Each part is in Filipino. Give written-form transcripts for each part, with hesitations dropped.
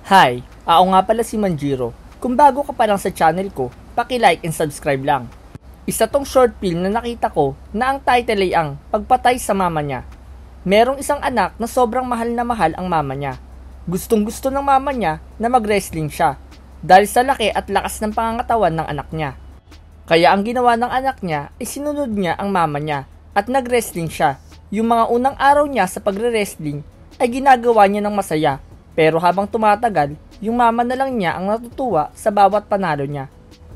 Hi, ako nga pala si Manjiro. Kung bago ka pa lang sa channel ko, paki-like and subscribe lang. Isa tong short film na nakita ko na ang title ay ang Pagpatay sa Mama Niya. Merong isang anak na sobrang mahal na mahal ang mama niya. Gustong gusto ng mama niya na mag-wrestling siya dahil sa laki at lakas ng pangangatawan ng anak niya. Kaya ang ginawa ng anak niya ay sinunod niya ang mama niya at nag-wrestling siya. Yung mga unang araw niya sa pagre-wrestling ay ginagawa niya ng masaya. Pero habang tumatagal, yung mama na lang niya ang natutuwa sa bawat panalo niya.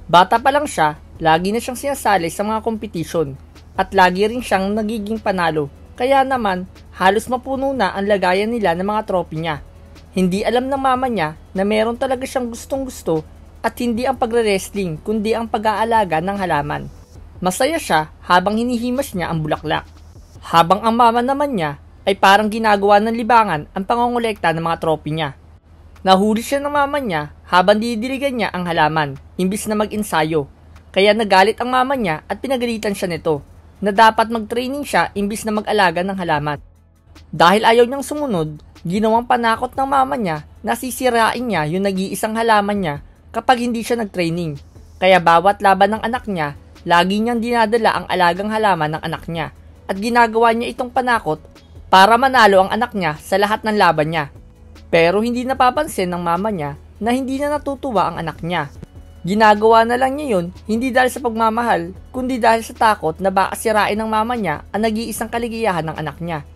Bata pa lang siya, lagi na siyang sinasali sa mga kompetisyon at lagi rin siyang nagiging panalo. Kaya naman, halos mapuno na ang lagayan nila ng mga trophy niya. Hindi alam ng mama niya na meron talaga siyang gustong gusto at hindi ang pagre-wrestling kundi ang pag-aalaga ng halaman. Masaya siya habang hinihimas niya ang bulaklak. Habang ang mama naman niya ay parang ginagawa ng libangan ang pangongolekta ng mga trophy niya. Nahuli siya ng mama niya habang didiligan niya ang halaman, imbis na mag-ensayo. Kaya nagalit ang mama niya at pinagalitan siya nito, na dapat mag-training siya imbis na mag-alaga ng halaman. Dahil ayaw niyang sumunod, ginawang panakot ng mama niya na sisirain niya yung nag-iisang halaman niya kapag hindi siya nag-training. Kaya bawat laban ng anak niya, lagi niyang dinadala ang alagang halaman ng anak niya at ginagawa niya itong panakot para manalo ang anak niya sa lahat ng laban niya. Pero hindi napapansin ng mama niya na hindi na natutuwa ang anak niya. Ginagawa na lang niya yun hindi dahil sa pagmamahal, kundi dahil sa takot na baka sirain ng mama niya ang nag-iisang kaligayahan ng anak niya.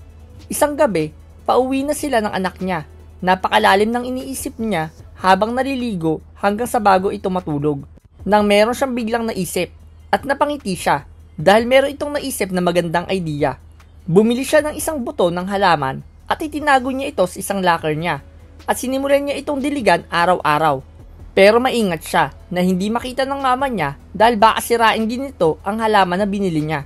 Isang gabi, pauwi na sila ng anak niya. Napakalalim ng iniisip niya habang naliligo hanggang sa bago ito matulog. Nang meron siyang biglang naisip at napangiti siya dahil meron itong naisip na magandang idea. Bumili siya ng isang buto ng halaman at itinago niya ito sa isang locker niya at sinimulan niya itong diligan araw-araw. Pero maingat siya na hindi makita ng mama niya dahil baka sirain din ito ang halaman na binili niya.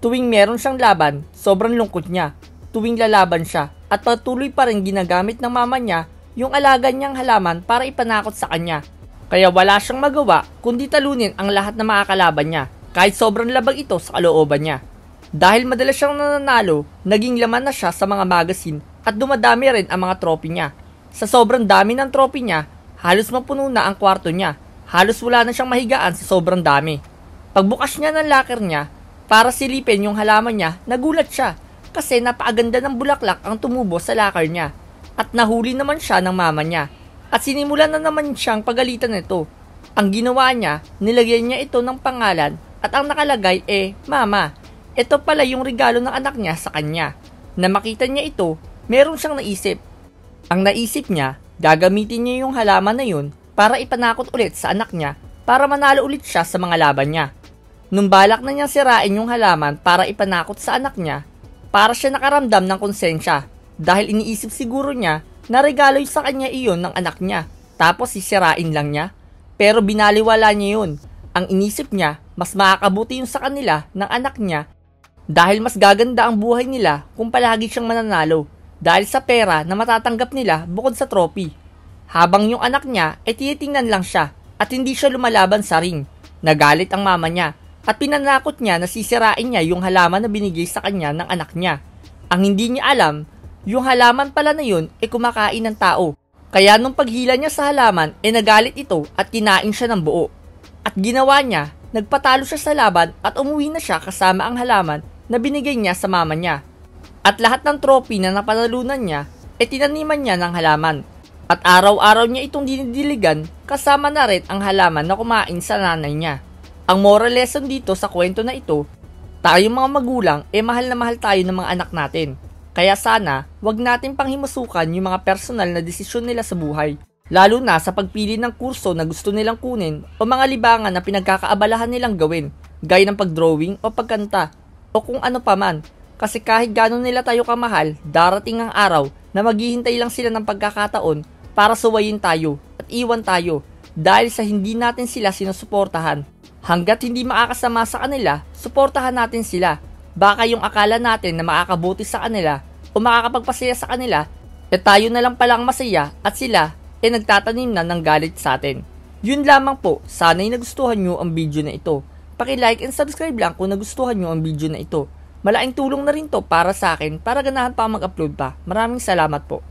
Tuwing meron siyang laban, sobrang lungkot niya. Tuwing lalaban siya at patuloy pa rin ginagamit ng mama niya yung alaga niyang halaman para ipanakot sa kanya. Kaya wala siyang magawa kundi talunin ang lahat na makakalaban niya kahit sobrang labag ito sa kalooban niya. Dahil madalas siyang nananalo, naging laman na siya sa mga magazine at dumadami rin ang mga trophy niya. Sa sobrang dami ng trophy niya, halos mapuno na ang kwarto niya. Halos wala na siyang mahigaan sa sobrang dami. Pagbukas niya ng locker niya, para silipin yung halaman niya, nagulat siya kasi napakaganda ng bulaklak ang tumubo sa locker niya. At nahuli naman siya ng mama niya. At sinimulan na naman siyang pagalitan nito. Ang ginawa niya, nilagyan niya ito ng pangalan at ang nakalagay Mama. Ito pala yung regalo ng anak niya sa kanya. Na makita niya ito, meron siyang naisip. Ang naisip niya, gagamitin niya yung halaman na yun para ipanakot ulit sa anak niya para manalo ulit siya sa mga laban niya. Nung balak na niyang sirain yung halaman para ipanakot sa anak niya, para siya nakaramdam ng konsensya dahil iniisip siguro niya na regalo sa kanya iyon ng anak niya tapos sisirain lang niya. Pero binaliwala niya yun. Ang inisip niya, mas makakabuti yung sa kanila ng anak niya dahil mas gaganda ang buhay nila kung palagi siyang mananalo dahil sa pera na matatanggap nila bukod sa trophy. Habang yung anak niya ay tinitingnan lang siya at hindi siya lumalaban sa ring. Nagalit ang mama niya at pinanakot niya na sisirain niya yung halaman na binigay sa kanya ng anak niya. Ang hindi niya alam, yung halaman pala na yun ay kumakain ng tao. Kaya nung paghila niya sa halaman ay nagalit ito at kinain siya ng buo. At ginawa niya, nagpatalo siya sa laban at umuwi na siya kasama ang halaman na binigay niya sa mama niya. At lahat ng trophy na napanalunan niya ay tinaniman niya ng halaman. At araw-araw niya itong dinidiligan kasama na rin ang halaman na kumain sa nanay niya. Ang moral lesson dito sa kwento na ito, tayong mga magulang mahal na mahal tayo ng mga anak natin. Kaya sana, wag natin panghimusukan yung mga personal na desisyon nila sa buhay. Lalo na sa pagpili ng kurso na gusto nilang kunin o mga libangan na pinagkakaabalahan nilang gawin, gaya ng pagdrawing o pagkanta o kung ano pa man. Kasi kahit gano'n nila tayo kamahal, darating ang araw na maghihintay lang sila ng pagkakataon para suwayin tayo at iwan tayo dahil sa hindi natin sila sinusuportahan. Hanggat hindi makakasama sa kanila, suportahan natin sila. Baka yung akala natin na makakabuti sa kanila o makakapagpasaya sa kanila, tayo na lang palang masaya at sila nagtatanim na ng galit sa atin. Yun lamang po, sana'y nagustuhan nyo ang video na ito. Paki-like and subscribe lang kung nagustuhan nyo ang video na ito. Malaking tulong na rin to para sa akin para ganahan pa mag-upload pa. Maraming salamat po.